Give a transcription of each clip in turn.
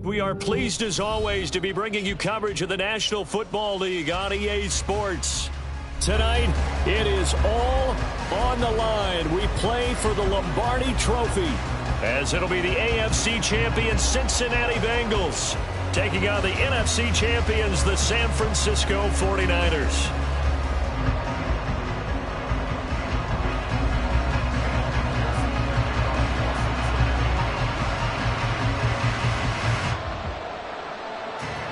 We are pleased as always to be bringing you coverage of the National Football League on EA Sports. Tonight, it is all on the line. We play for the Lombardi Trophy, as it'll be the AFC champion Cincinnati Bengals taking on the NFC champions, the San Francisco 49ers.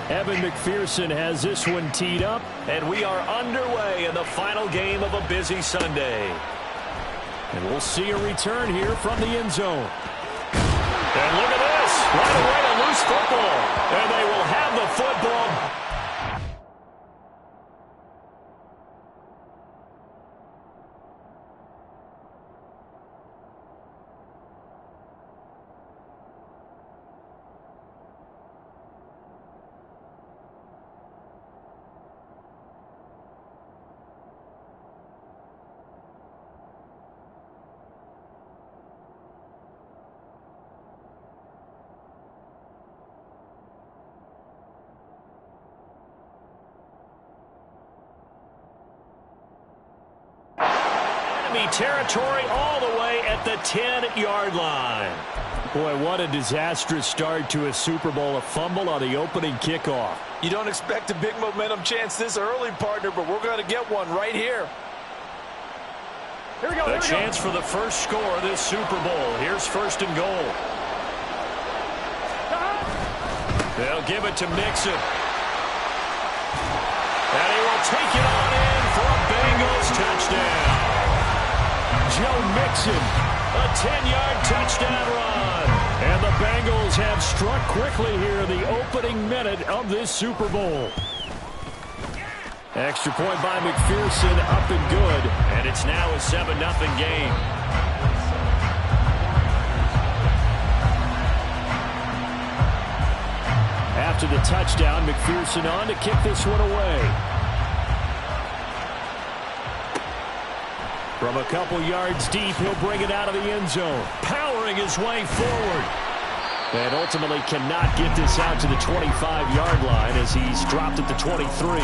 Evan McPherson has this one teed up, and we are underway in the final game of a busy Sunday. And we'll see a return here from the end zone. And look at this. Right away, a loose football. And they will have the football. Territory all the way at the 10-yard line. Boy, what a disastrous start to a Super Bowl. A fumble on the opening kickoff. You don't expect a big momentum chance this early, partner, but we're going to get one right here. Here we go. A chance for the first score of this Super Bowl. Here's first and goal. They'll give it to Mixon. And he will take it on in for a Bengals touchdown. Joe Mixon, a 10-yard touchdown run. And the Bengals have struck quickly here in the opening minute of this Super Bowl. Extra point by McPherson, up and good. And it's now a 7-0 game. After the touchdown, McPherson on to kick this one away. From a couple yards deep, he'll bring it out of the end zone, powering his way forward. And ultimately cannot get this out to the 25-yard line as he's dropped at the 23.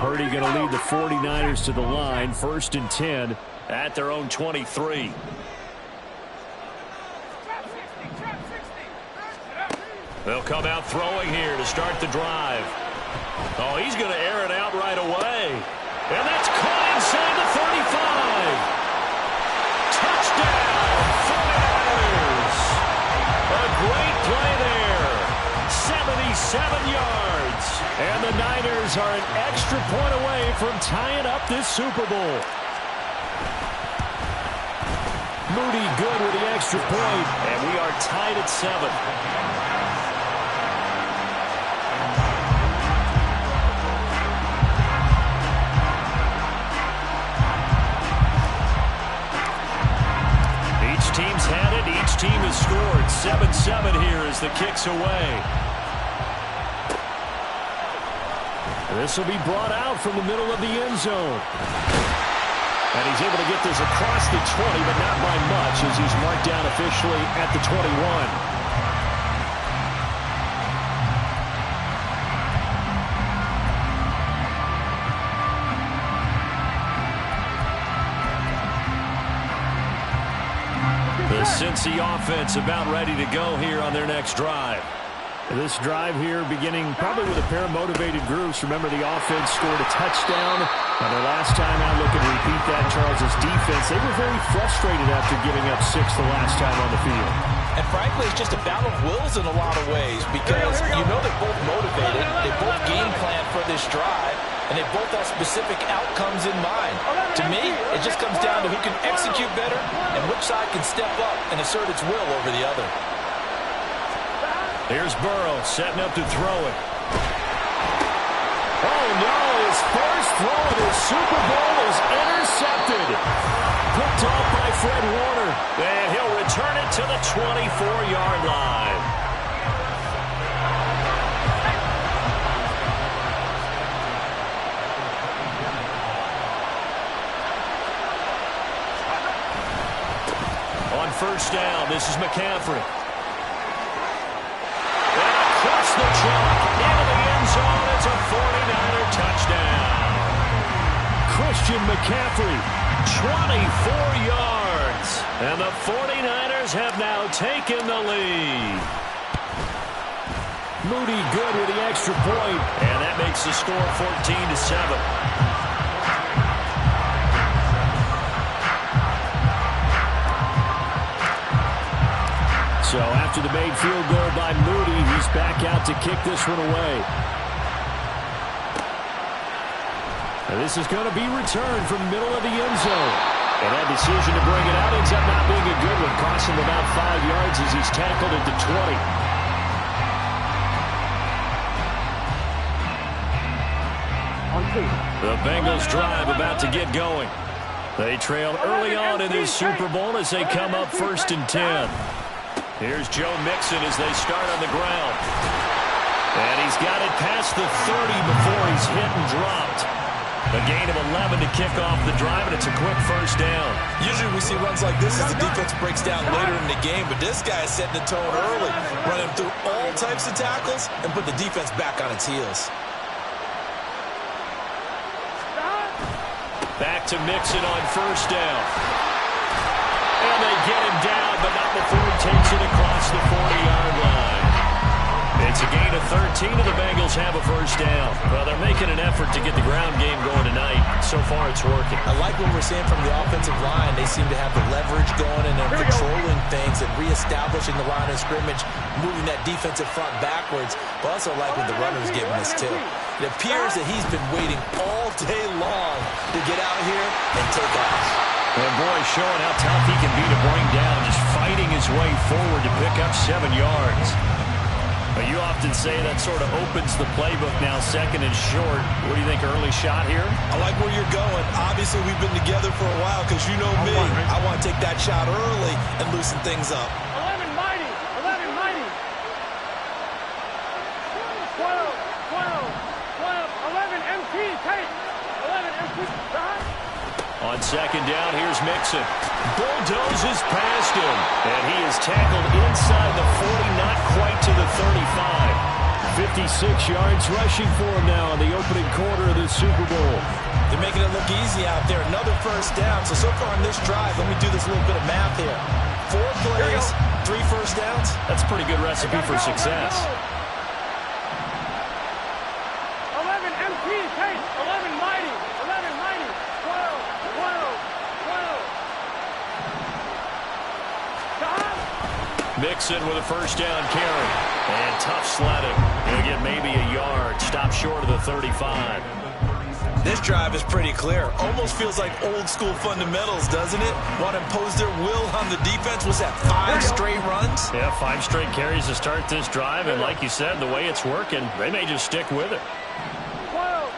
Purdy going to lead the 49ers to the line, 1st and 10 at their own 23. They'll come out throwing here to start the drive. Oh, he's going to air it out right away. And that's caught inside the 35. Touchdown, 49ers. A great play there. 77 yards. And the Niners are an extra point away from tying up this Super Bowl. Moody good with the extra point. And we are tied at 7. Team's had it. Each team has scored. 7-7 here as the kick's away. This will be brought out from the middle of the end zone. And he's able to get this across the 20, but not by much as he's marked down officially at the 21. Cincy offense about ready to go here on their next drive. This drive here beginning probably with a pair of motivated groups. Remember, the offense scored a touchdown. And their last time out, looking to repeat that, Charles' defense, they were very frustrated after giving up 6 the last time on the field. And frankly, it's just a battle of wills in a lot of ways because you know they're both motivated. They both game plan for this drive, and they both have specific outcomes in mind. To me, it just comes down to who can execute better and which side can step up and assert its will over the other. Here's Burrow setting up to throw it. Oh, no, his first throw of his Super Bowl is intercepted. Picked off by Fred Warner. And he'll return it to the 24-yard line. first down. This is McCaffrey. And across the chalk into the end zone. It's a 49er touchdown. Christian McCaffrey, 24 yards. And the 49ers have now taken the lead. Moody good with the extra point. And that makes the score 14-7. So after the made field goal by Moody, he's back out to kick this one away. And this is going to be returned from the middle of the end zone. And that decision to bring it out ends up not being a good one. Costs him about 5 yards as he's tackled at the 20. The Bengals drive about to get going. They trailed early on in this Super Bowl as they come up 1st and 10. Here's Joe Mixon as they start on the ground. And he's got it past the 30 before he's hit and dropped. A gain of 11 to kick off the drive, and it's a quick first down. Usually we see runs like this as the defense breaks down later in the game, but this guy is setting the tone early, running through all types of tackles and put the defense back on its heels. Back to Mixon on first down. And they get him down, but not before he takes it across the 40-yard line. It's a gain of 13, and the Bengals have a first down. Well, they're making an effort to get the ground game going tonight. So far, it's working. I like what we're seeing from the offensive line. They seem to have the leverage going, and they're controlling things and reestablishing the line of scrimmage, moving that defensive front backwards. But also like what the runner's giving us, too. It appears that he's been waiting all day long to get out here and take off. And boy, showing how tough he can be to bring down, just fighting his way forward to pick up 7 yards. But you often say that sort of opens the playbook now, 2nd and short. What do you think, early shot here? I like where you're going. Obviously, we've been together for a while because you know me. I want to take that shot early and loosen things up. 11 mighty, 11 mighty. 12, 11 MT, take. 11 MT, stop. On second down, here's Mixon. Bulldozes past him. And he is tackled inside the 40, not quite to the 35. 56 yards rushing for him now in the opening quarter of the Super Bowl. They're making it look easy out there. Another first down. So far on this drive, let me do this little bit of math here. 4 plays, 3 first downs. That's a pretty good recipe for success. 11 MT, take. 11 mighty, 11 mighty. 12. Mixon with a first down carry. And tough sledding. He'll get maybe a yard. Stop short of the 35. This drive is pretty clear. Almost feels like old school fundamentals, doesn't it? Want to impose their will on the defense. Was that 5 straight runs? Yeah, 5 straight carries to start this drive. And like you said, the way it's working, they may just stick with it. 12.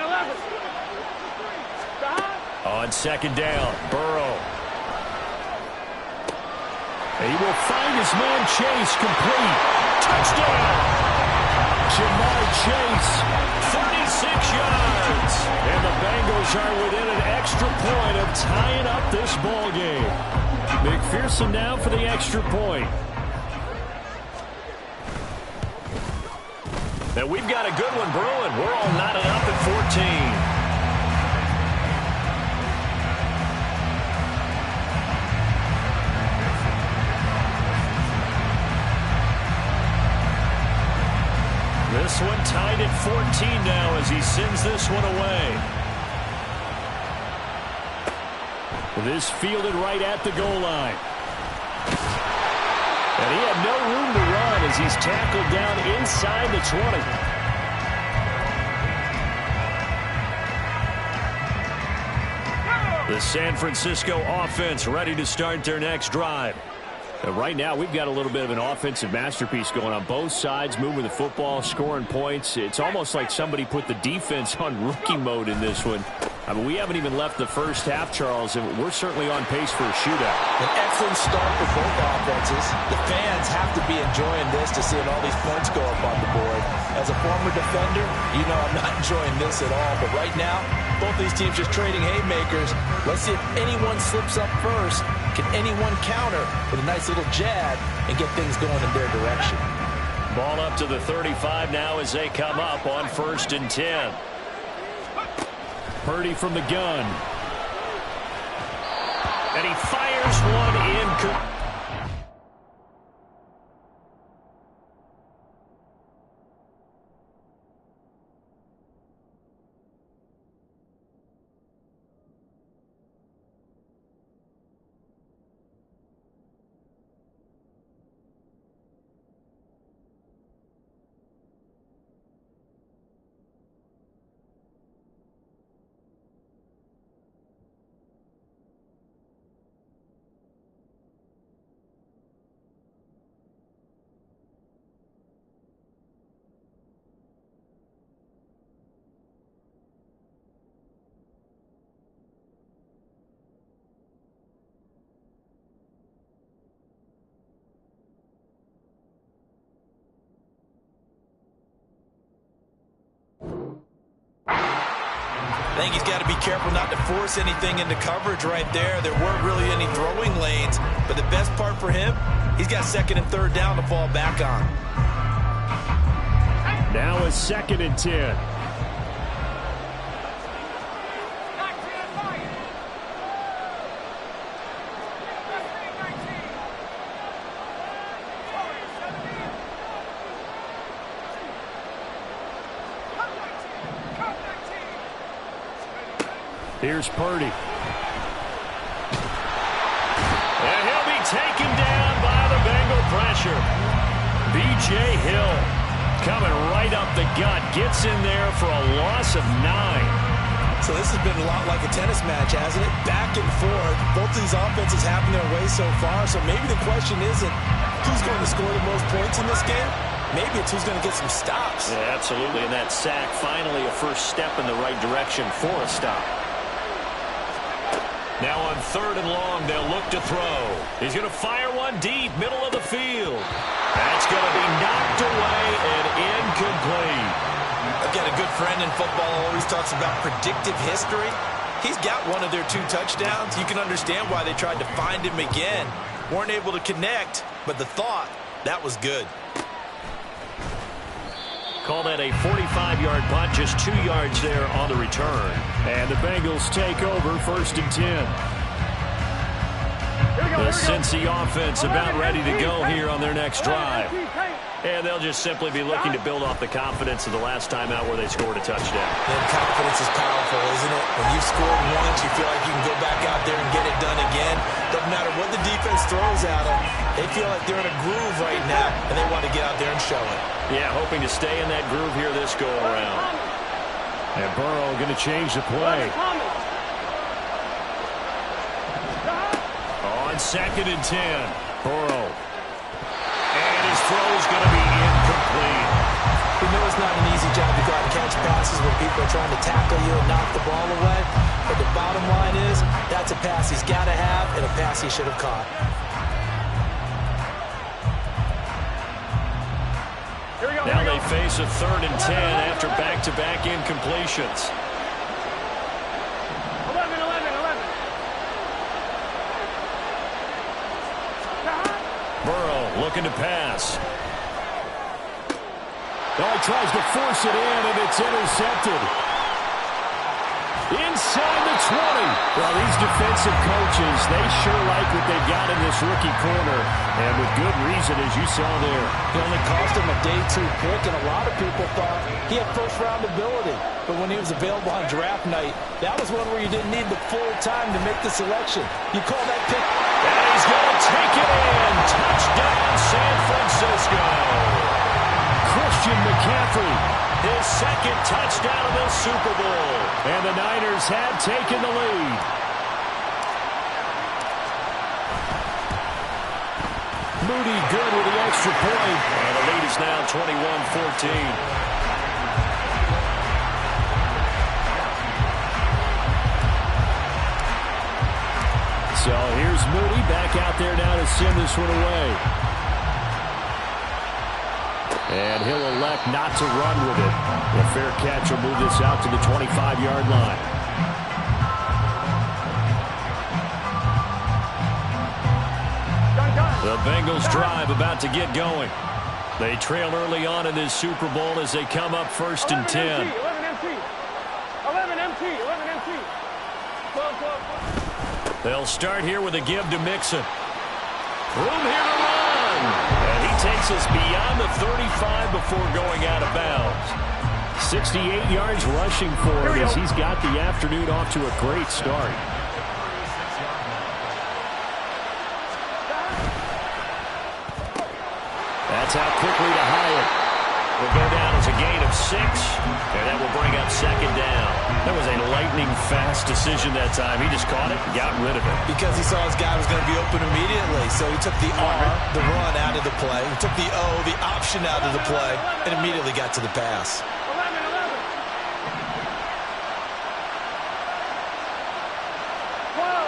11. Stop. On second down, Burrow. And he will find his man Chase complete. Touchdown! Jamar Chase, 36 yards. And the Bengals are within an extra point of tying up this ball game. McPherson now for the extra point. And we've got a good one brewing. We're all knotted up at 14. This one tied at 14 now as he sends this one away. This fielded right at the goal line. And he had no room to run as he's tackled down inside the 20. The San Francisco offense ready to start their next drive. Right now, we've got a little bit of an offensive masterpiece going on both sides, moving the football, scoring points. It's almost like somebody put the defense on rookie mode in this one. I mean, we haven't even left the first half, Charles, and we're certainly on pace for a shootout. An excellent start for both offenses. The fans have to be enjoying this to see all these points go up on the board. As a former defender, you know I'm not enjoying this at all. But right now, both these teams just trading haymakers. Let's see if anyone slips up first. Can anyone counter with a nice little jab and get things going in their direction? Ball up to the 35 now as they come up on 1st and 10. Purdy from the gun. And he fires one in. I think he's got to be careful not to force anything into coverage right there. There weren't really any throwing lanes, but the best part for him, he's got 2nd and 3rd down to fall back on. Now a 2nd and 10. Here's Purdy. And he'll be taken down by the Bengal pressure. B.J. Hill coming right up the gut. Gets in there for a loss of 9. So this has been a lot like a tennis match, hasn't it? Back and forth. Both of these offenses having their way so far. So maybe the question isn't who's going to score the most points in this game. Maybe it's who's going to get some stops. Yeah, absolutely. And that sack, finally a first step in the right direction for a stop. Now on 3rd and long, they'll look to throw. He's going to fire one deep, middle of the field. That's going to be knocked away and incomplete. I've got a good friend in football who always talks about predictive history. He's got one of their 2 touchdowns. You can understand why they tried to find him again. Weren't able to connect, but the thought, that was good. Call that a 45-yard punt, just 2 yards there on the return. And the Bengals take over 1st and 10. The Cincy offense about ready to go here on their next drive. And they'll just simply be looking to build off the confidence of the last time out where they scored a touchdown. And confidence is powerful, isn't it? When you scored once, you feel like you can go back out there and get it done again. Doesn't matter what the defense throws at them. They feel like they're in a groove right now, and they want to get out there and show it. Yeah, hoping to stay in that groove here this go-around. And Burrow going to change the play. On 2nd and 10, Burrow. And his throw is going to be incomplete. We know it's not an easy job to go out and catch passes when people are trying to tackle you and knock the ball away. But the bottom line is, that's a pass he's got to have and a pass he should have caught. Now they face a 3rd and 10 after back-to-back incompletions. 11. Burrow looking to pass. Oh, he tries to force it in, and it's intercepted. Inside the 20. Well, these defensive coaches, they sure like what they've got in this rookie corner, and with good reason, as you saw there. It only cost him a day 2 pick, and a lot of people thought he had first-round ability. But when he was available on draft night, that was one where you didn't need the full time to make the selection. You call that pick. And he's going to take it in. Touchdown, San Francisco. Christian McCaffrey, his 2nd touchdown of the Super Bowl. And the Niners have taken the lead. Moody good with the extra point. And the lead is now 21-14. So here's Moody back out there now to send this one away. And he'll elect not to run with it. The fair catch will move this out to the 25-yard line. The Bengals drive about to get going. They trail early on in this Super Bowl as they come up 1st and 10. 11 MT. 11 MT. 11 MT. 12, 12. They'll start here with a give to Mixon. Room here to run. And he takes us beyond the 35 before going out of bounds. 68 yards rushing for him as he's got the afternoon off to a great start. That's out quickly to Hyatt. Will go down as a gain of 6, and that will bring up 2nd down. That was a lightning-fast decision that time. He just caught it and got rid of it. Because he saw his guy was going to be open immediately, so he took the R, the run, out of the play. He took the O, the option, out of the play, and immediately got to the pass. 11, 11. 12,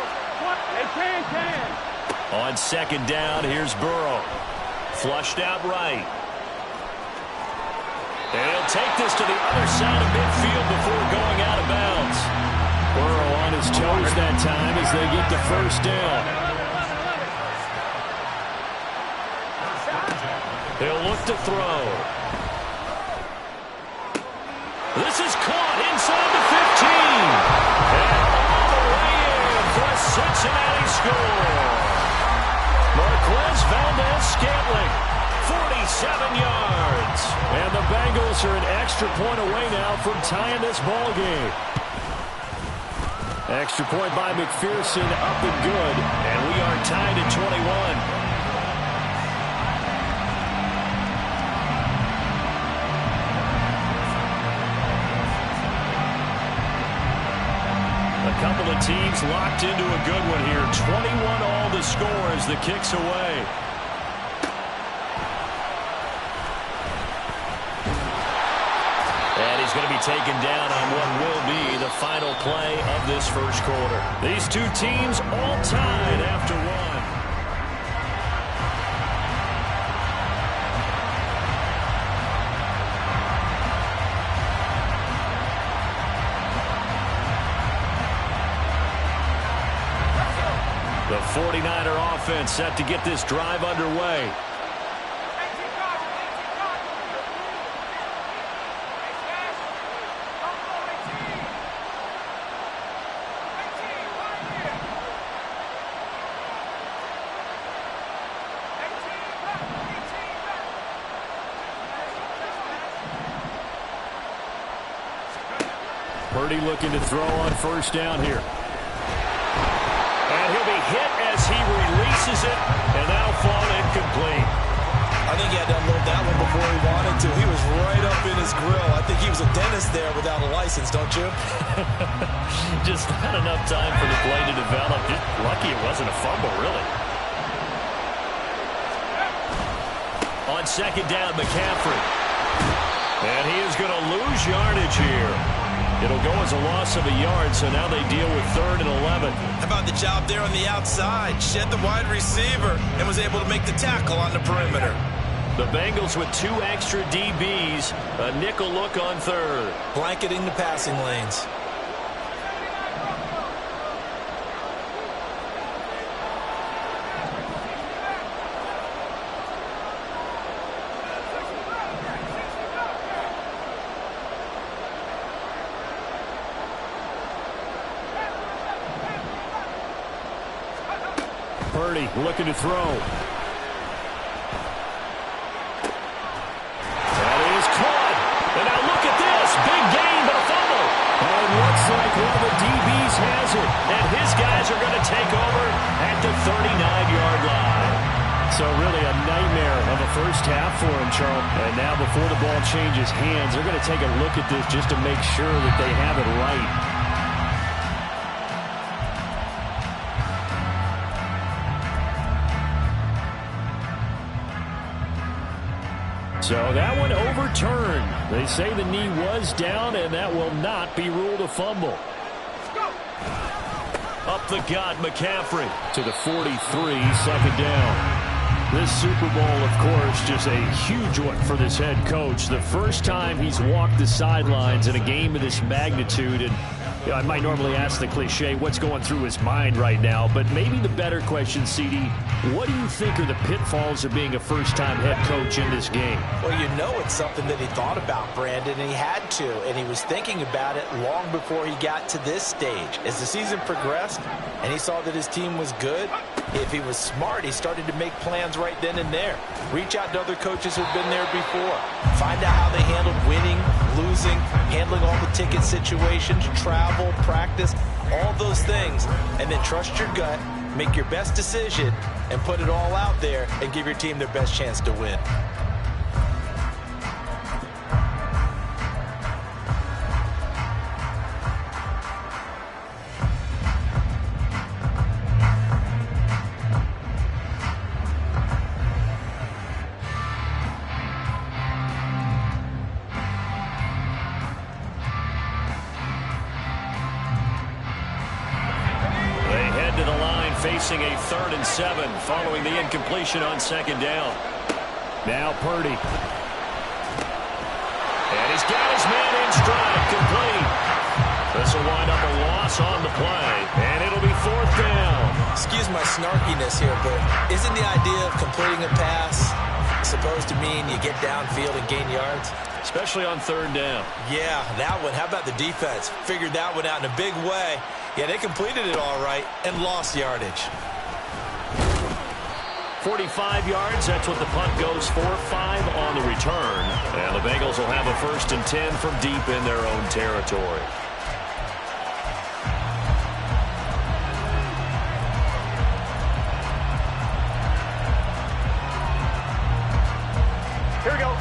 10. On 2nd down, here's Burrow. Flushed out right. And he'll take this to the other side of midfield before going out of bounds. Burrow on his toes that time as they get the 1st down. He'll look to throw. This is caught inside the 15. And all the way in for a Cincinnati score. Marquez Valdez-Scantling, 47 yards. And the Bengals are an extra point away now from tying this ball game. Extra point by McPherson, up and good. And we are tied at 21. A couple of teams locked into a good one here. 21 all the score as the kick's away. And he's going to be taken down on what will be the final play of this 1st quarter. These two teams all tied after 1. The 49er offense set to get this drive underway. Purdy looking to throw on 1st down here. And he'll be hit as he releases it, and that'll fall incomplete. I think he had to unload that one before he wanted to. He was right up in his grill. I think he was a dentist there without a license, don't you? Just not enough time for the play to develop. Just lucky it wasn't a fumble, really. On 2nd down, McCaffrey. And he is going to lose yardage here. It'll go as a loss of a yard, so now they deal with 3rd and 11. How about the job there on the outside? Shed the wide receiver and was able to make the tackle on the perimeter. The Bengals with 2 extra DBs, a nickel look on 3rd. Blanketing the passing lanes. Purdy looking to throw. That is caught. And now look at this. Big gain, but a fumble. And looks like one of the DBs has it. And his guys are going to take over at the 39-yard line. So really a nightmare of a first half for him, Charles. And now before the ball changes hands, they're going to take a look at this just to make sure that they have it right. So that one overturned. They say the knee was down, and that will not be ruled a fumble. A up the gut, McCaffrey to the 43, second down. This Super Bowl, of course, just a huge one for this head coach. The first time he's walked the sidelines in a game of this magnitude. And I might normally ask the cliche, what's going through his mind right now? But maybe the better question, CD, what do you think are the pitfalls of being a first-time head coach in this game? Well, you know it's something that he thought about, Brandon, and he had to. And he was thinking about it long before he got to this stage. As the season progressed and he saw that his team was good, if he was smart, he started to make plans right then and there. Reach out to other coaches who've been there before. Find out how they handled winning, losing, handling all the ticket situations, travel, practice, all those things. And then trust your gut, make your best decision, and put it all out there and give your team their best chance to win. Facing a 3rd and 7 following the incompletion on second down. Now Purdy. And he's got his man in stride, complete. This will wind up a loss on the play, and it'll be 4th down. Excuse my snarkiness here, but isn't the idea of completing a pass supposed to mean you get downfield and gain yards? Especially on 3rd down. Yeah, that one. How about the defense? Figured that one out in a big way. Yeah, they completed it all right and lost yardage. 45 yards, that's what the punt goes for. 5 on the return. And the Bengals will have a 1st and 10 from deep in their own territory. Here we go.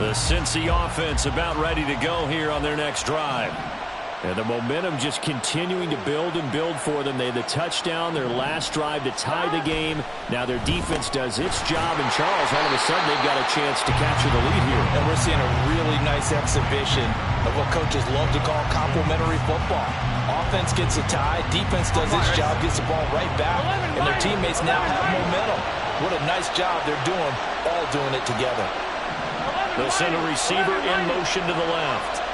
The Cincy offense about ready to go here on their next drive. And the momentum just continuing to build and build for them. They had the touchdown, their last drive to tie the game. Now their defense does its job, and Charles, all of a sudden, they've got a chance to capture the lead here. And we're seeing a really nice exhibition of what coaches love to call complementary football. Offense gets a tie, defense does its job, gets the ball right back, and their teammates now have momentum. What a nice job they're doing, all doing it together. They'll send a receiver in motion to the left.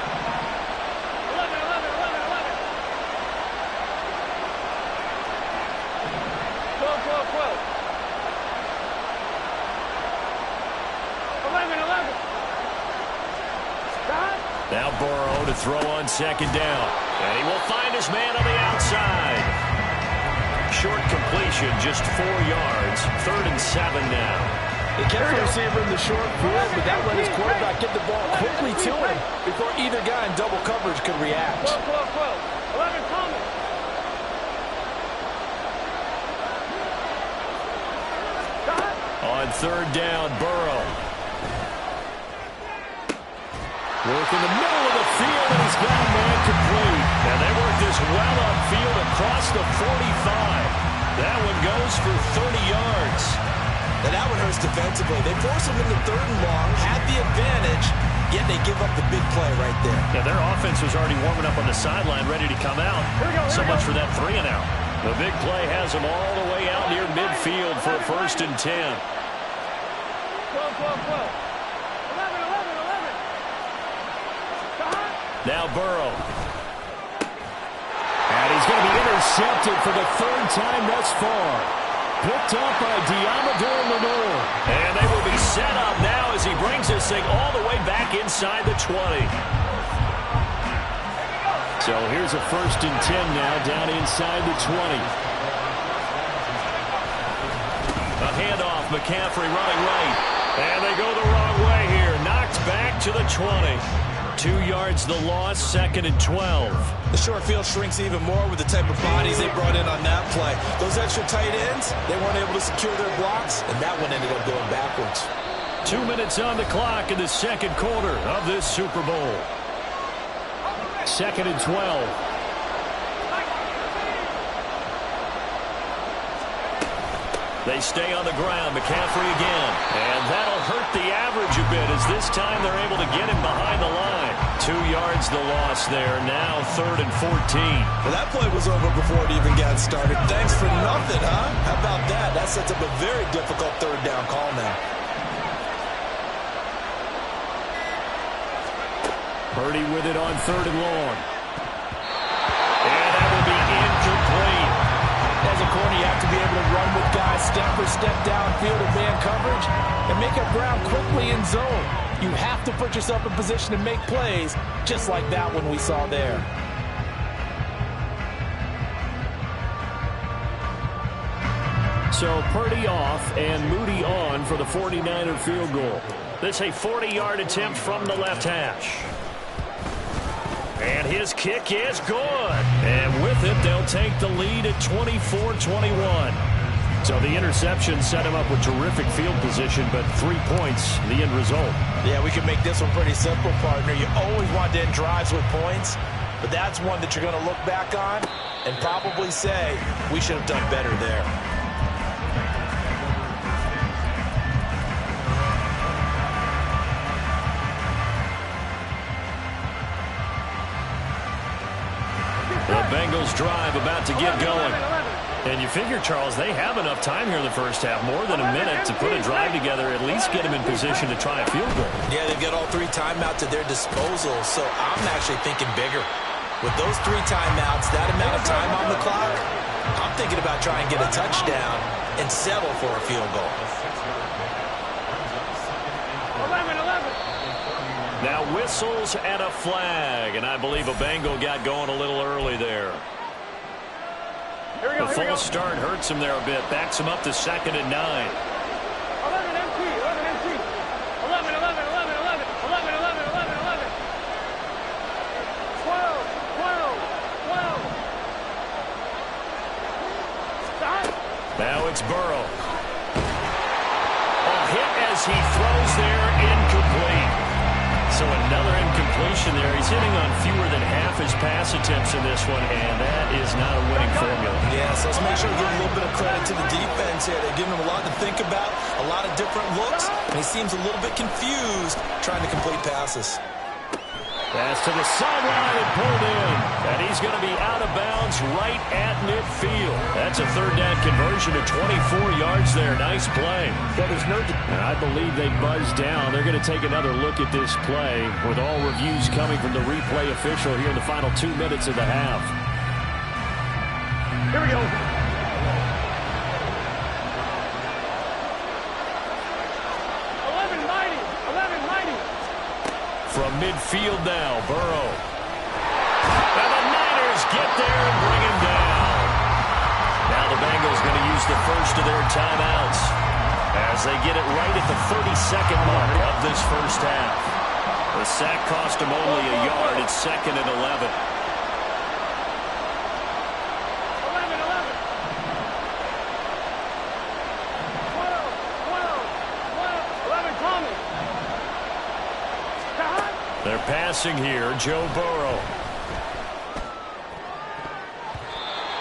Now Burrow to throw on second down. And he will find his man on the outside. Short completion, just 4 yards. 3rd and 7 now. They kept the receiver in the short field, but that let his quarterback get the ball quickly to him before either guy in double coverage could react. 11 Thomas. On 3rd down, Burrow. Work in the middle of the field, and he's got a man complete. And they work this well upfield across the 45. That one goes for 30 yards. And that one hurts defensively. They force him into 3rd and long, had the advantage, yet they give up the big play right there. Yeah, their offense was already warming up on the sideline, ready to come out. So much for that 3 and out. The big play has them all the way out near midfield for a 1st and 10. 12, 12, 12. 11. Now Burrow. And he's going to be intercepted for the 3rd time thus far. Picked up by Deommodore Lenoir. And they will be set up now as he brings this thing all the way back inside the 20. So here's a 1st and 10 now down inside the 20. A handoff, McCaffrey running right. And they go the wrong way here. Knocked back to the 20. 2 yards the loss, 2nd and 12. The short field shrinks even more with the type of bodies they brought in on that play. Those extra tight ends, they weren't able to secure their blocks, and that one ended up going backwards. 2 minutes on the clock in the 2nd quarter of this Super Bowl. 2nd and 12. They stay on the ground. McCaffrey again. And that'll hurt the average a bit as this time they're able to get him behind the line. 2 yards the loss there. Now 3rd and 14. Well, that play was over before it even got started. Thanks for nothing, huh? How about that? That sets up a very difficult 3rd down call now. Purdy with it on 3rd and long. And that will be incomplete. As a corner, you have to be able to run with guys step for step downfield in man coverage and make up ground quickly in zone. You have to put yourself in position to make plays, just like that one we saw there. So Purdy off and Moody on for the 49er field goal. This is a 40-yard attempt from the left hash. And his kick is good. And with it, they'll take the lead at 24-21. So the interception set him up with terrific field position, but 3 points, the end result. Yeah, we can make this one pretty simple, partner. You always want to end drives with points, but that's one that you're going to look back on and probably say, we should have done better there. The Bengals drive about to get going. And you figure, Charles, they have enough time here in the first half, more than a minute, to put a drive together, at least get them in position to try a field goal. Yeah, they've got all 3 timeouts at their disposal, so I'm actually thinking bigger. With those 3 timeouts, that amount of time on the clock, I'm thinking about trying to get a touchdown and settle for a field goal. 11. Now whistles and a flag, and I believe a Bengal got going a little early there. The false start hurts him there a bit, backs him up to 2nd and 9. 11 empty. 11 empty. 11. 12. Stop. Now it's Burrow. A hit as he throws there, incomplete. So another incompletion there. He's hitting on fewer than half his pass attempts in this one, and that is not a winning formula. Yeah, so let's make sure we give a little bit of credit to the defense here. They're giving him a lot to think about, a lot of different looks, and he seems a little bit confused trying to complete passes. Pass to the sideline and pulled in. And he's going to be out of bounds right at midfield. That's a 3rd down conversion to 24 yards there. Nice play. Well, there's no... And I believe they buzzed down. They're going to take another look at this play with all reviews coming from the replay official here in the final 2 minutes of the half. Here we go. From midfield now, Burrow. And the Niners get there and bring him down. Now the Bengals going to use the first of their timeouts as they get it right at the 32nd mark of this first half. The sack cost them only a yard. It's 2nd and 11. 11, Tommy. They're passing here, Joe Burrow.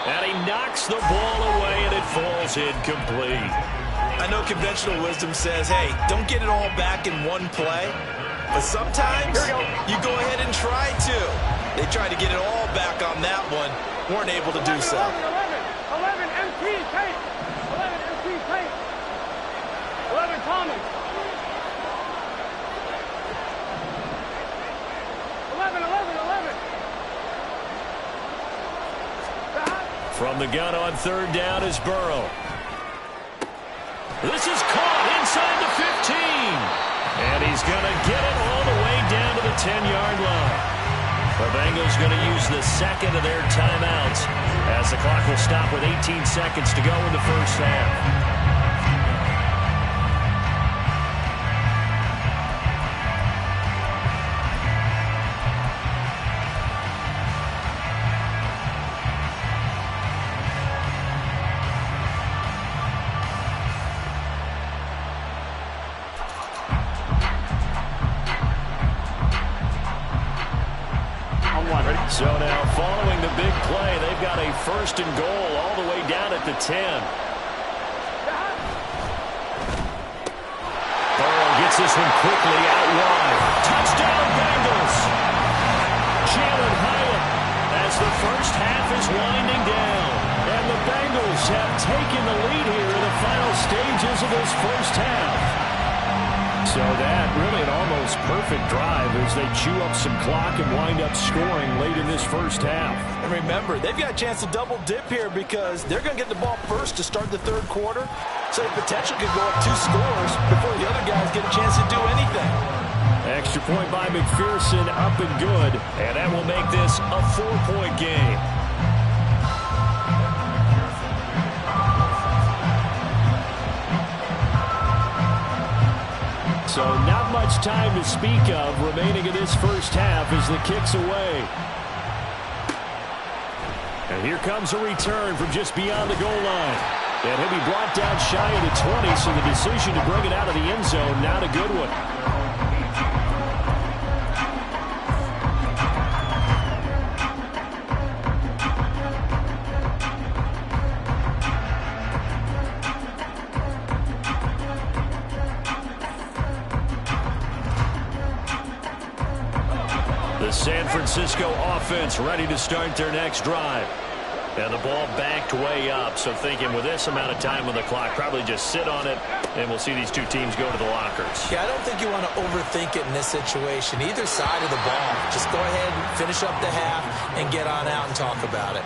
And he knocks the ball away, and it falls incomplete. I know conventional wisdom says, hey, don't get it all back in one play. But sometimes you go ahead and try to. They tried to get it all back on that one. Weren't able to do so. 11, MP, Tate. 11, MP, Tate. 11, Tommy. 11. From the gun on 3rd down is Burrow. This is caught inside the 15. And he's going to get it all the way down to the 10-yard line. The Bengals going to use the 2nd of their timeouts as the clock will stop with 18 seconds to go in the first half. So now, following the big play, they've got a 1st and goal all the way down at the 10. Burrow gets this one quickly out wide. Touchdown, Bengals! Buccaneers have taken the lead here in the final stages of this first half. So that really an almost perfect drive as they chew up some clock and wind up scoring late in this first half. And remember, they've got a chance to double dip here because they're going to get the ball first to start the third quarter. So the potential could go up 2 scores before the other guys get a chance to do anything. Extra point by McPherson, up and good. And that will make this a 4-point game. So not much time to speak of remaining in this first half as the kick's away. And here comes a return from just beyond the goal line. And he'll be brought down shy of the 20, so the decision to bring it out of the end zone, not a good one. The San Francisco offense ready to start their next drive. And the ball backed way up, so thinking with this amount of time on the clock, probably just sit on it, and we'll see these two teams go to the lockers. Yeah, I don't think you want to overthink it in this situation. Either side of the ball, just go ahead and finish up the half and get on out and talk about it.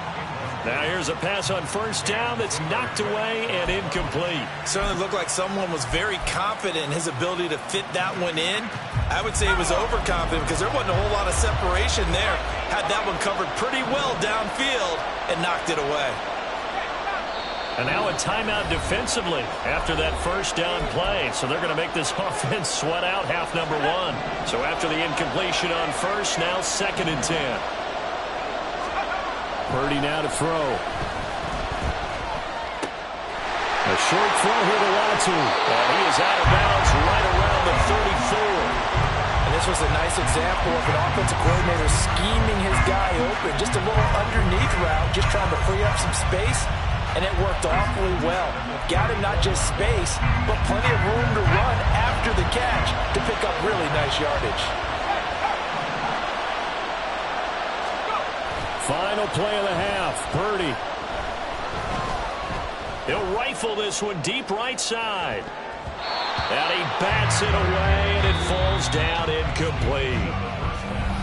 Now here's a pass on first down that's knocked away and incomplete. Certainly looked like someone was very confident in his ability to fit that one in. I would say he was overconfident because there wasn't a whole lot of separation there. Had that one covered pretty well downfield and knocked it away. And now a timeout defensively after that first down play. So they're going to make this offense sweat out half number 1. So after the incompletion on first, now 2nd and 10. Purdy now to throw. A short throw here to Latu. And he is out of bounds right around the 34. And this was a nice example of an offensive coordinator scheming his guy open. Just a little underneath route, just trying to free up some space. And it worked awfully well. Got him not just space, but plenty of room to run after the catch to pick up really nice yardage. Final play of the half, Purdy. He'll rifle this one deep right side. And he bats it away, and it falls down incomplete.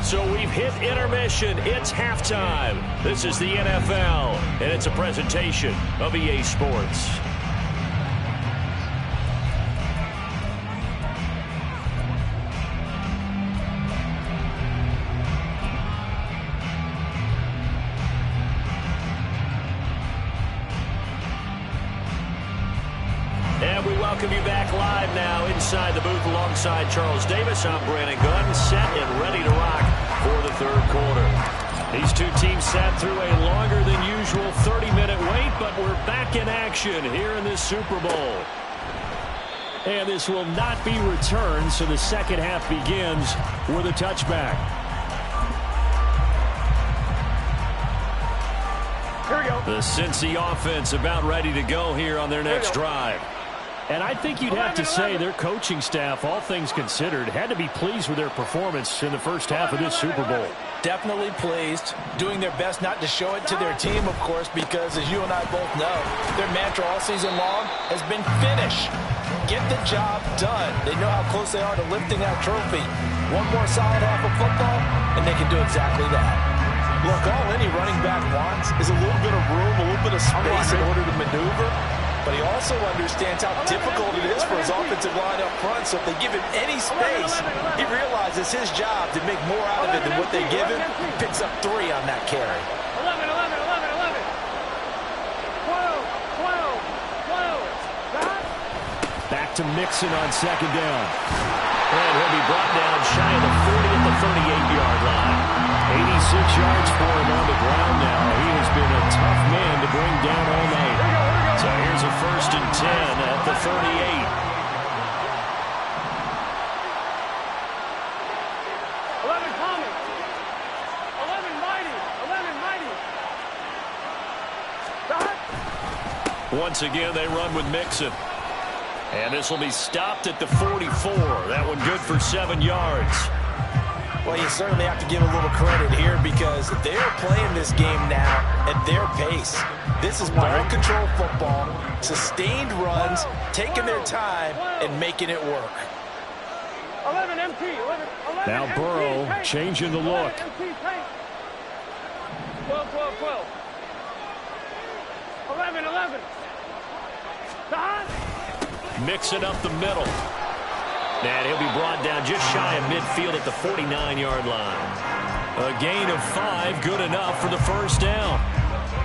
So we've hit intermission. It's halftime. This is the NFL, and it's a presentation of EA Sports. And we welcome you back live now inside the booth alongside Charles Davis. I'm Brandon Gunn, set and ready to rock for the third quarter. These two teams sat through a longer than usual 30-minute wait, but we're back in action here in this Super Bowl. And this will not be returned, so the second half begins with a touchback. Here we go. The Cincy offense about ready to go here on their next drive. And I think you'd have to say their coaching staff, all things considered, had to be pleased with their performance in the first half of this Super Bowl. Definitely pleased, doing their best not to show it to their team, of course, because as you and I both know, their mantra all season long has been finish. Get the job done. They know how close they are to lifting that trophy. One more solid half of football, and they can do exactly that. Look, all any running back wants is a little bit of room, a little bit of space in order to maneuver. But he also understands how difficult it is for his offensive line up front. So if they give him any space, he realizes his job to make more out of it than what they give him. Picks up 3 on that carry. 11, 11, 11, 11. 12, 12, 12. Back to Mixon on second down. And he'll be brought down shy of the 40 at the 38-yard line. 86 yards for him on the ground now. He has been a tough man to bring down all night. So here's a 1st and 10 at the 38. 11 coming. 11 mighty. 11 mighty. Once again, they run with Mixon. And this will be stopped at the 44. That one good for 7 yards. Well, you certainly have to give a little credit here because they're playing this game now at their pace. This is ball control football, sustained runs, taking their time, and making it work. 11 MT. 11 Now Burrow changing the look. 12, 12, 12. 11, 11. Mixing up the middle. And he'll be brought down just shy of midfield at the 49-yard line. A gain of 5, good enough for the first down.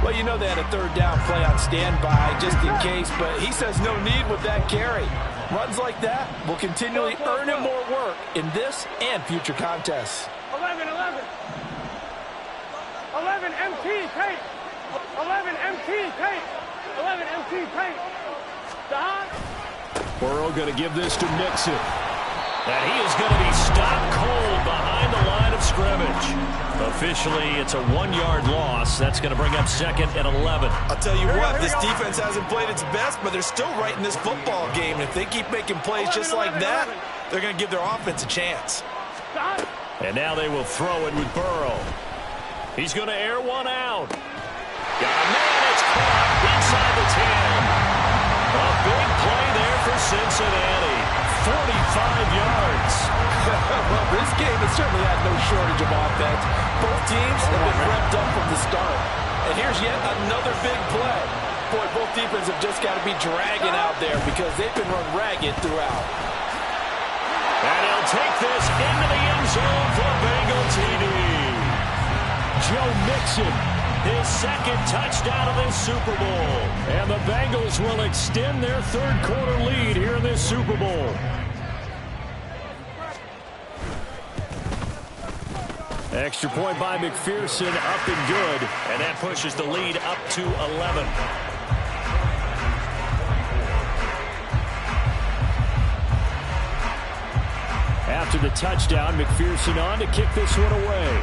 Well, you know they had a third down play on standby just in case, but he says no need with that carry. Runs like that will continually earn him more work in this and future contests. 11, 11. 11 MT tape. 11 MT tape. 11 MT tape. Burrow going to give this to Mixon. And he is going to be stopped cold behind the line of scrimmage. Officially, it's a 1-yard loss. That's going to bring up second and 11. I'll tell you what, this defense hasn't played its best, but they're still right in this football game. And if they keep making plays just like that, they're going to give their offense a chance. And now they will throw it with Burrow. He's going to air one out. Got a man, it's caught inside the 10. A big play there for Cincinnati. 45 yards. Well, this game has certainly had no shortage of offense. Both teams have been revved up from the start. And here's yet another big play. Boy, both defenses have just got to be dragging out there because they've been run ragged throughout. And he'll take this into the end zone for a Bengal TD. Joe Mixon, his second touchdown of this Super Bowl. And the Bengals will extend their third-quarter lead here in this Super Bowl. Extra point by McPherson, up and good. And that pushes the lead up to 11. After the touchdown, McPherson on to kick this one away.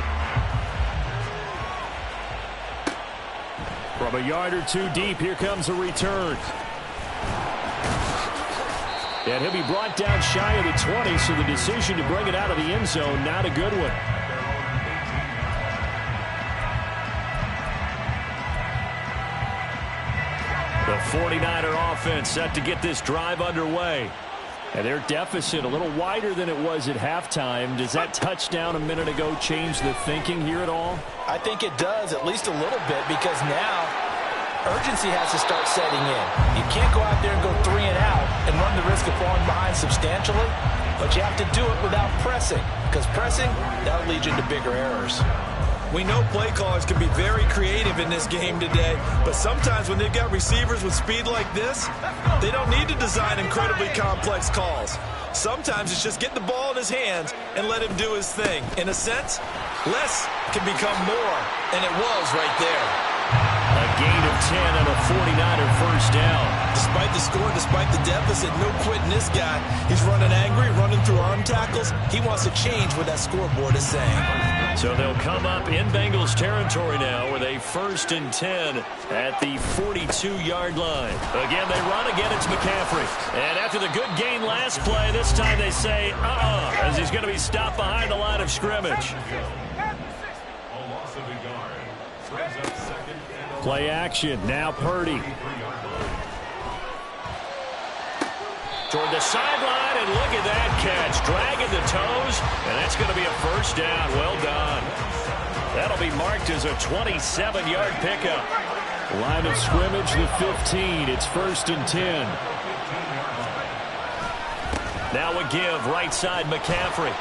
From a yard or two deep, here comes a return. And he'll be brought down shy of the 20, so the decision to bring it out of the end zone, not a good one. The 49er offense set to get this drive underway. And their deficit a little wider than it was at halftime. Does that touchdown a minute ago change the thinking here at all? I think it does, at least a little bit, because now urgency has to start setting in. You can't go out there and go 3 and out and run the risk of falling behind substantially, but you have to do it without pressing, because pressing, that'll lead you into bigger errors. We know play callers can be very creative in this game today, but sometimes when they've got receivers with speed like this, they don't need to design incredibly complex calls. Sometimes it's just get the ball in his hands and let him do his thing. In a sense, less can become more, and it was right there. A gain of 10 and a 49er first down. Despite the score, despite the deficit, no quitting this guy. He's running angry, running through arm tackles. He wants to change what that scoreboard is saying. So they'll come up in Bengals territory now with a 1st and 10 at the 42-yard line. Again, they run. Again, it's McCaffrey. And after the good gain last play, this time they say, as he's going to be stopped behind the line of scrimmage. Play action. Now Purdy. Toward the sideline, and look at that catch. Dragging the toes, and that's going to be a first down. Well done. That'll be marked as a 27-yard pickup. Line of scrimmage, the 15. It's 1st and 10. Now a give, right side McCaffrey.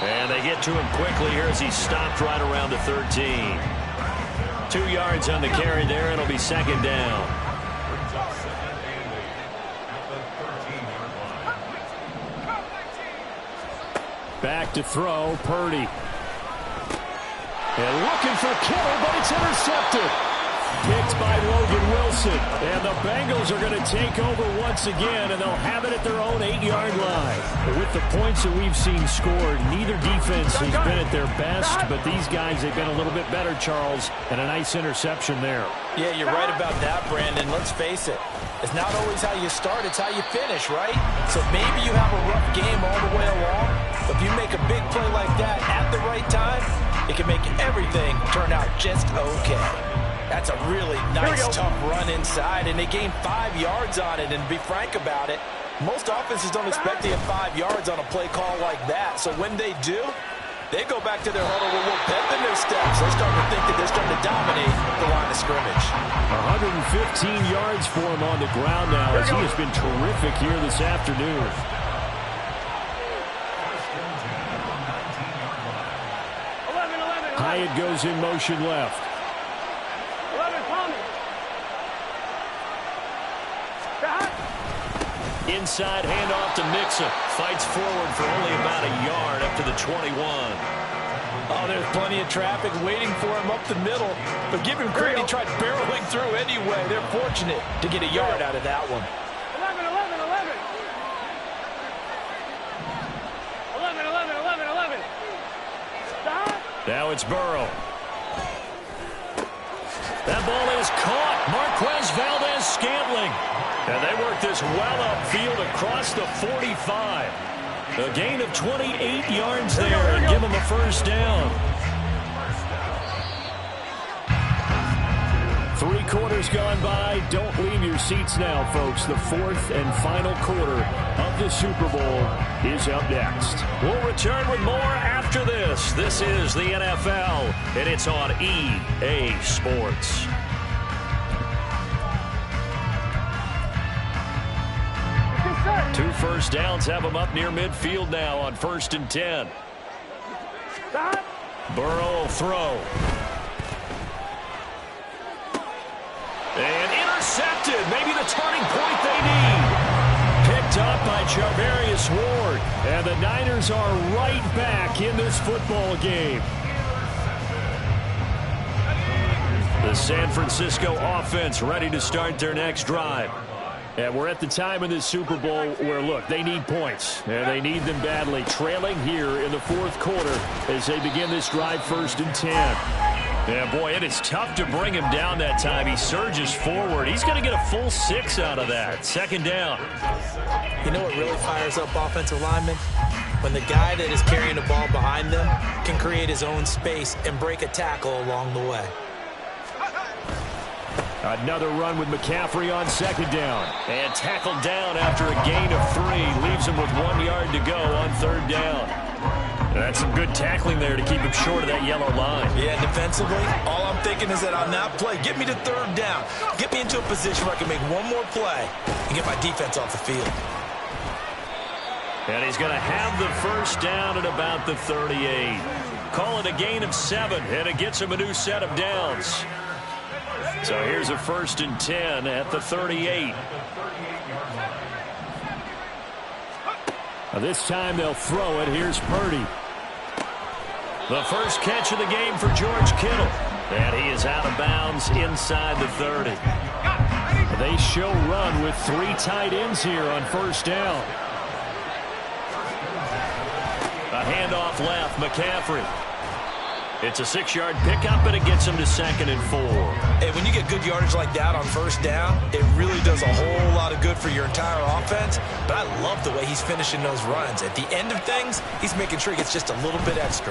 And they get to him quickly here as he's stopped right around the 13. 2 yards on the carry there. It'll be 2nd down. Back to throw, Purdy. And looking for Kittle, but it's intercepted. Picked by Logan Wilson. And the Bengals are going to take over once again, and they'll have it at their own 8-yard line. With the points that we've seen scored, neither defense has been at their best, but these guys, they've been a little bit better, Charles, and a nice interception there. Yeah, you're right about that, Brandon. Let's face it. It's not always how you start, it's how you finish, right? So maybe you have a rough game all the way along, but if you make a big play like that at right time, it can make everything turn out just okay. That's a really nice, tough run inside, and they gained 5 yards on it. And to be frank about it, most offenses don't expect to get 5 yards on a play call like that. So when they do, they go back to their huddle with a little pep in their steps. They're starting to think that they're starting to dominate the line of scrimmage. 115 yards for him on the ground now as he has been terrific here this afternoon. Hyatt goes in motion left. 11, Tommy. Inside handoff to Mixon. Fights forward for only about a yard up to the 21. Oh, there's plenty of traffic waiting for him up the middle. But give him credit, he tried barreling through anyway. They're fortunate to get a yard out of that one. 11, 11, 11. 11, 11, 11, 11. Stop. Now it's Burrow. That ball is caught. Marquez Valdes-Scantling. And they work this well upfield across the 45. A gain of 28 yards there and give them a first down. 3 quarters gone by. Don't leave your seats now, folks. The 4th and final quarter of the Super Bowl is up next. We'll return with more after this. This is the NFL, and it's on EA Sports. Two first downs have them up near midfield now on 1st and 10. Stop. Burrow will throw. And intercepted. Maybe the turning point they need. Picked up by Charvarius Ward. And the Niners are right back in this football game. The San Francisco offense ready to start their next drive. And we're at the time in this Super Bowl where, look, they need points. And they need them badly. Trailing here in the 4th quarter as they begin this drive 1st and 10. Yeah, boy, it is tough to bring him down that time. He surges forward. He's going to get a full 6 out of that. 2nd down. You know what really fires up offensive linemen? When the guy that is carrying the ball behind them can create his own space and break a tackle along the way. Another run with McCaffrey on 2nd down. And tackled down after a gain of 3. Leaves him with 1 yard to go on 3rd down. That's some good tackling there to keep him short of that yellow line. Yeah, defensively, all I'm thinking is that on that play, get me to 3rd down. Get me into a position where I can make one more play and get my defense off the field. And he's going to have the first down at about the 38. Call it a gain of 7, and it gets him a new set of downs. So here's a 1st and 10 at the 38. Now this time they'll throw it. Here's Purdy. The first catch of the game for George Kittle. And he is out of bounds inside the 30. They show run with 3 tight ends here on 1st down. A handoff left, McCaffrey. It's a 6-yard pickup, and it gets him to 2nd and 4. Hey, when you get good yardage like that on 1st down, it really does a whole lot of good for your entire offense. But I love the way he's finishing those runs. At the end of things, he's making sure he gets just a little bit extra.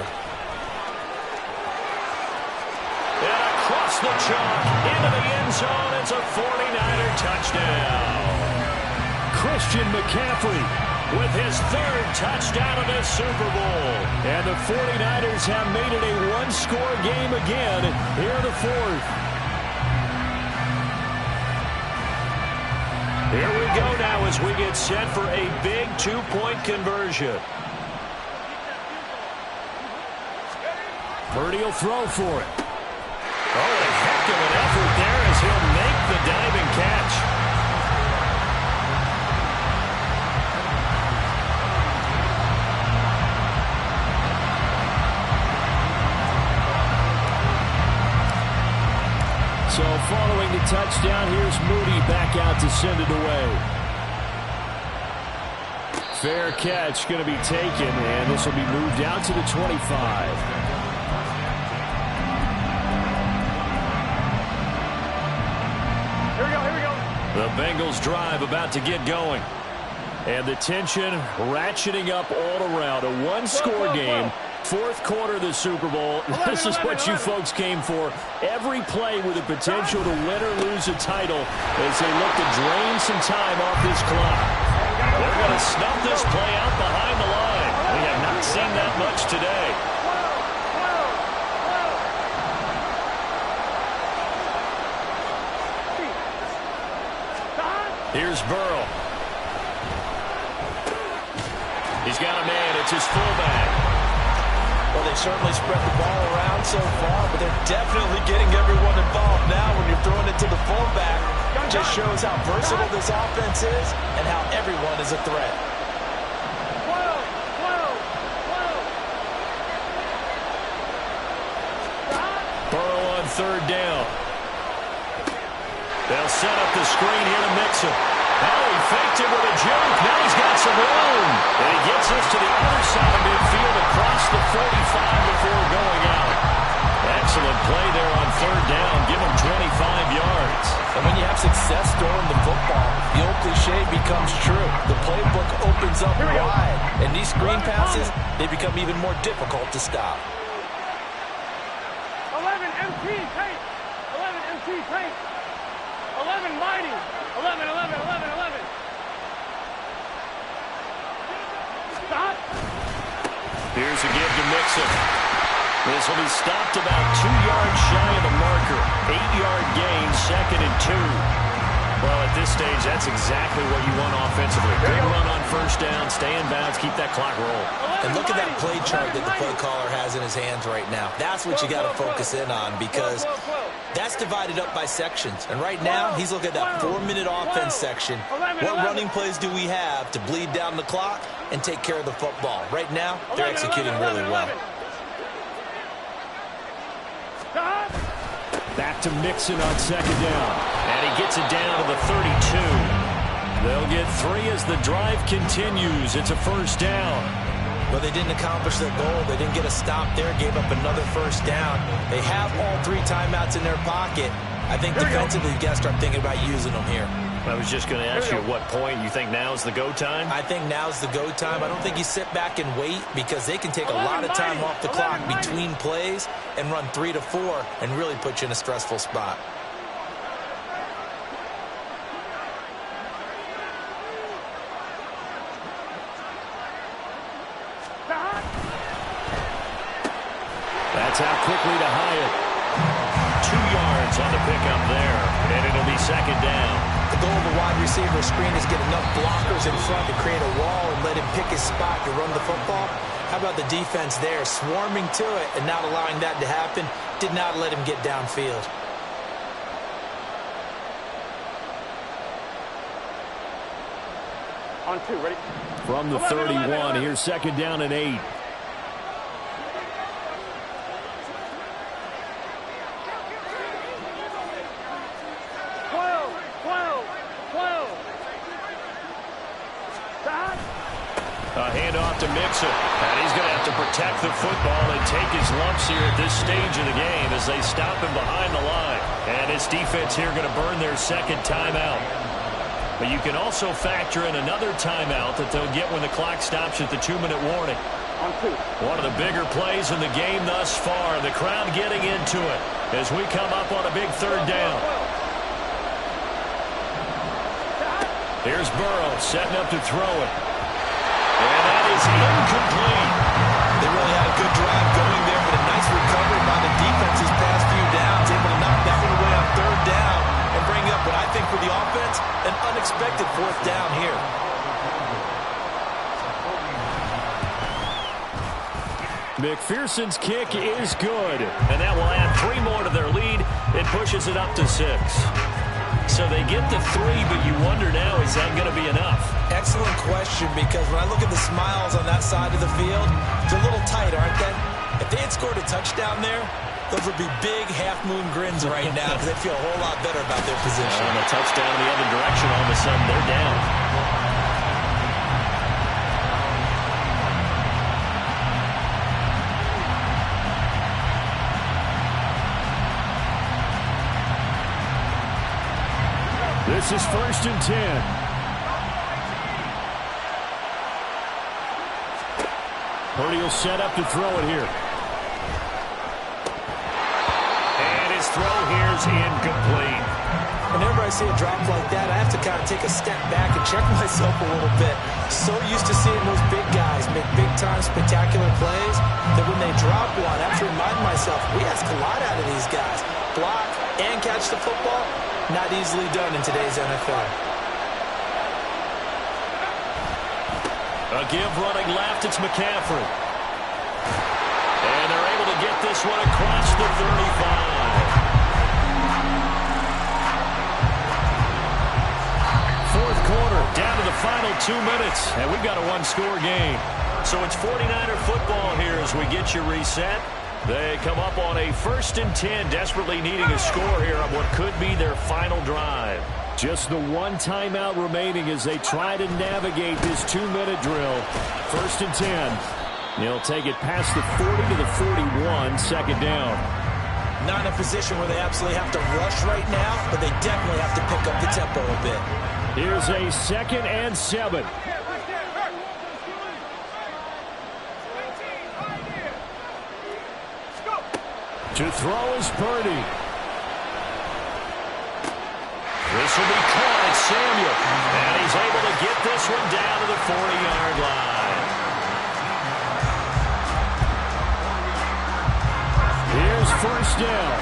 And across the chalk, into the end zone, it's a 49er touchdown. Christian McCaffrey with his 3rd touchdown of this Super Bowl. And the 49ers have made it a 1-score game again here in the 4th. Here we go now as we get set for a big 2-point conversion. Purdy will throw for it. Oh, a heck of an effort there as he'll make the diving catch. So following the touchdown, here's Moody back out to send it away. Fair catch going to be taken, and this will be moved out to the 25. Here we go, here we go. The Bengals drive about to get going. And the tension ratcheting up all around. A 1-score game. Fourth quarter of the Super Bowl. This is what you folks came for. Every play with the potential to win or lose a title as they look to drain some time off this clock. They're going to snuff this play out behind the line. We have not seen that much today. Here's Burrow. He's got a man. It's his fullback. Well, they certainly spread the ball around so far, but they're definitely getting everyone involved now when you're throwing it to the fullback. It just shows how versatile this offense is and how everyone is a threat. Burrow on third down. They'll set up the screen here to Mixon. Oh, he faked it with a juke. Now he's got some room. And he gets us to the other side of midfield across the 45 before going out. Excellent play there on third down. Give him 25 yards. And when you have success throwing the football, the old cliche becomes true. The playbook opens up wide. And these screen passes, they become even more difficult to stop. 11 MT tape. 11 MT tape. 11 mighty. 11, 11, 11, 11. Stop. Here's a give to Mixon. This will be stopped about 2 yards shy of the marker. 8-yard gain, 2nd and 2. Well, at this stage, that's exactly what you want offensively. Good run on first down, stay in bounds, keep that clock rolling. And look at that play chart that the play caller has in his hands right now. That's what you got to focus in on because that's divided up by sections. And right now, he's looking at that 4-minute offense section. What running plays do we have to bleed down the clock and take care of the football? Right now, they're executing really well. Back to Mixon on second down. And he gets it down to the 32. They'll get 3 as the drive continues. It's a first down. But they didn't accomplish their goal. They didn't get a stop there, gave up another first down. They have all 3 timeouts in their pocket. I think defensively, you got to start thinking about using them here. I was just going to ask you at what point you think now is the go time? I think now's the go time. I don't think you sit back and wait because they can take a lot of time off the clock between plays and run 3 to 4 and really put you in a stressful spot. That's out quickly to Hyatt. 2 yards on the pickup there, and it'll be second down. The goal of the wide receiver screen is get enough blockers in front to create a wall and let him pick his spot to run the football. How about the defense there, swarming to it and not allowing that to happen? Did not let him get downfield. On 2, ready? From the 31, here's second down and 8. A handoff to Mixon. And he's going to have to protect the football and take his lumps here at this stage of the game as they stop him behind the line. And his defense here going to burn their second timeout. But you can also factor in another timeout that they'll get when the clock stops at the 2-minute warning. On 2. One of the bigger plays in the game thus far. The crowd getting into it as we come up on a big third down. Here's Burrow setting up to throw it. And that is incomplete. They really had a good drive going there, but a nice recovery by the defense these past few downs, able to knock that one away on third down and bring up what I think for the offense, an unexpected fourth down here. McPherson's kick is good, and that will add 3 more to their lead. It pushes it up to 6. So they get the 3, but you wonder now, is that going to be enough? Excellent question, because when I look at the smiles on that side of the field, they're a little tight, aren't they? If they had scored a touchdown there, those would be big half-moon grins right now because they feel a whole lot better about their position. And a touchdown in the other direction, all of a sudden they're down. This is 1st and 10. Purdy will set up to throw it here. And his throw here is incomplete. Whenever I see a drop like that, I have to kind of take a step back and check myself a little bit. So used to seeing those big guys make big-time spectacular plays that when they drop one, I have to remind myself, we ask a lot out of these guys. Block and catch the football, not easily done in today's NFL. A give running left, it's McCaffrey. And they're able to get this one across the 35. Fourth quarter, down to the final 2 minutes, and we've got a one-score game. So it's 49er football here as we get you reset. They come up on a 1st and 10, desperately needing a score here on what could be their final drive. Just the one timeout remaining as they try to navigate this 2-minute drill. 1st and 10. They'll take it past the 40 to the 41, second down. Not in a position where they absolutely have to rush right now, but they definitely have to pick up the tempo a bit. Here's a 2nd and 7. To throw is Purdy. This will be caught at Samuel. And he's able to get this one down to the 40-yard line. Here's 1st down.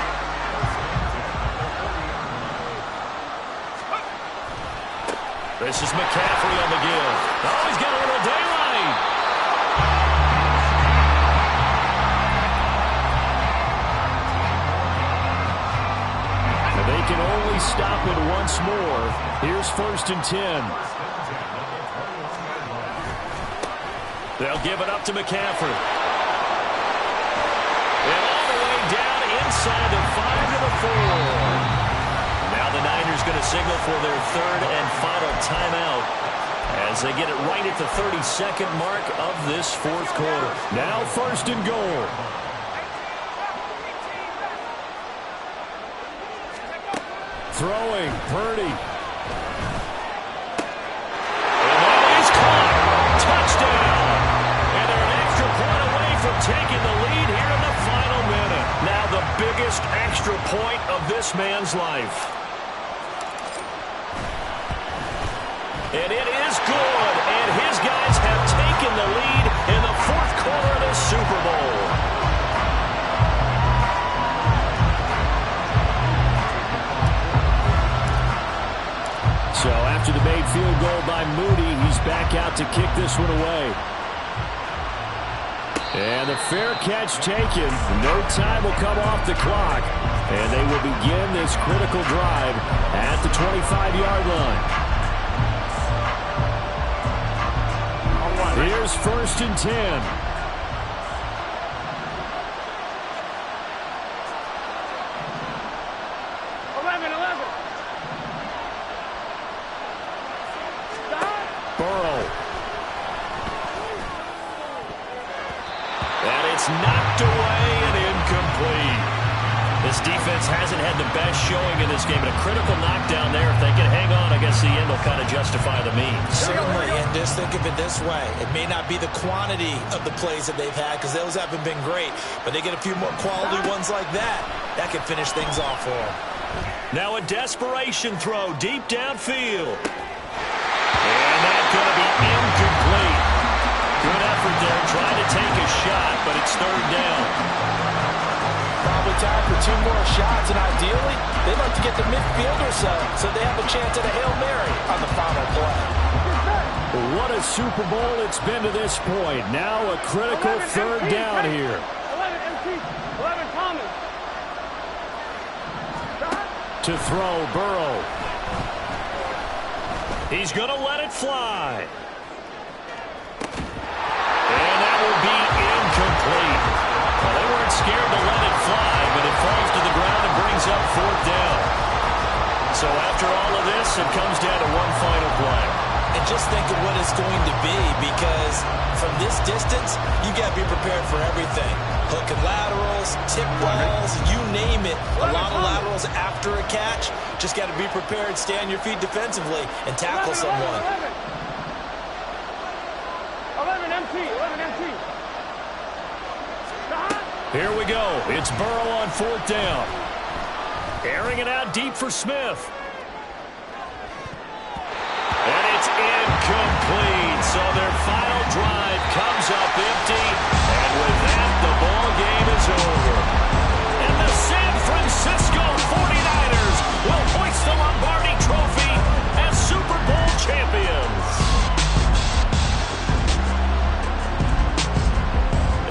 This is McCaffrey on the give. Oh, he's got a little daylight. And they can only stop it once more. Here's 1st and 10. They'll give it up to McCaffrey. And all the way down inside the 5 to the 4. Now the Niners going to signal for their 3rd and final timeout as they get it right at the 32nd mark of this 4th quarter. Now 1st and goal. Throwing, Purdy. And that is caught. Touchdown. And they're an extra point away from taking the lead here in the final minute. Now the biggest extra point of this man's life. And it is good, and his guys have taken the lead in the 4th quarter of the Super Bowl. So after the made field goal by Moody, he's back out to kick this one away. And the fair catch taken. No time will come off the clock, and they will begin this critical drive at the 25-yard line. Here's 1st and 10. 11-11. Burrow. And it's knocked away and incomplete. This defense hasn't had the best showing in this game, but a critical knockdown there. If they can hang on, I guess the end will kind of justify the means. Certainly, and just think of it this way. It may not be the quantity of the plays that they've had, because those haven't been great, but they get a few more quality ones like that. That can finish things off for them. Now a desperation throw deep downfield. And that's going to be incomplete. Good effort there, trying to take a shot, but it's 3rd down. Probably time for 2 more shots, and ideally, they'd like to get the midfield or so they have a chance at a Hail Mary on the final play. What a Super Bowl it's been to this point. Now a critical 3rd down here. 11 MT, 11 Thomas. To throw, Burrow. He's going to let it fly. And that will be incomplete. Well, they weren't scared to let it fly, but it falls to the ground and brings up 4th down. So after all of this, it comes down to one final play. And just think of what it's going to be, because from this distance, you got to be prepared for everything. Hook and laterals, tip balls, you name it. A lot of laterals after a catch. Just got to be prepared, stay on your feet defensively, and tackle someone. 11 MT, 11 MT. Here we go. It's Burrow on 4th down. Airing it out deep for Smith. And it's incomplete. So their final drive comes up empty. And with that, the ball game is over. And the San Francisco 49ers will hoist the Lombardi Trophy as Super Bowl champions.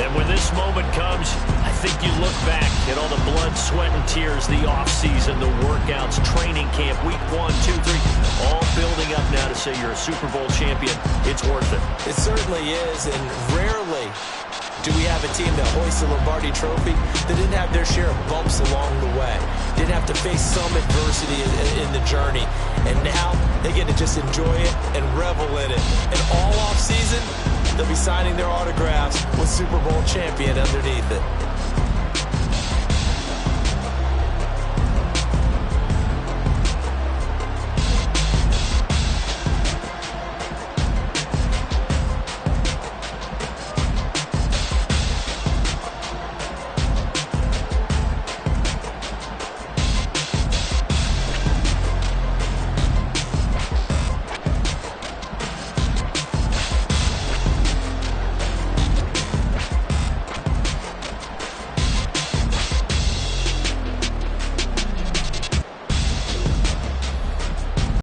And when this moment comes, I think you look back at all the blood, sweat, and tears, the offseason, the workouts, training camp, week 1, 2, 3, all building up now to say you're a Super Bowl champion. It's worth it. It certainly is, and rarely do we have a team that hoists the Lombardi Trophy that didn't have their share of bumps along the way, didn't have to face some adversity in the journey, and now they get to just enjoy it and revel in it. And all offseason, they'll be signing their autographs with Super Bowl champion underneath it.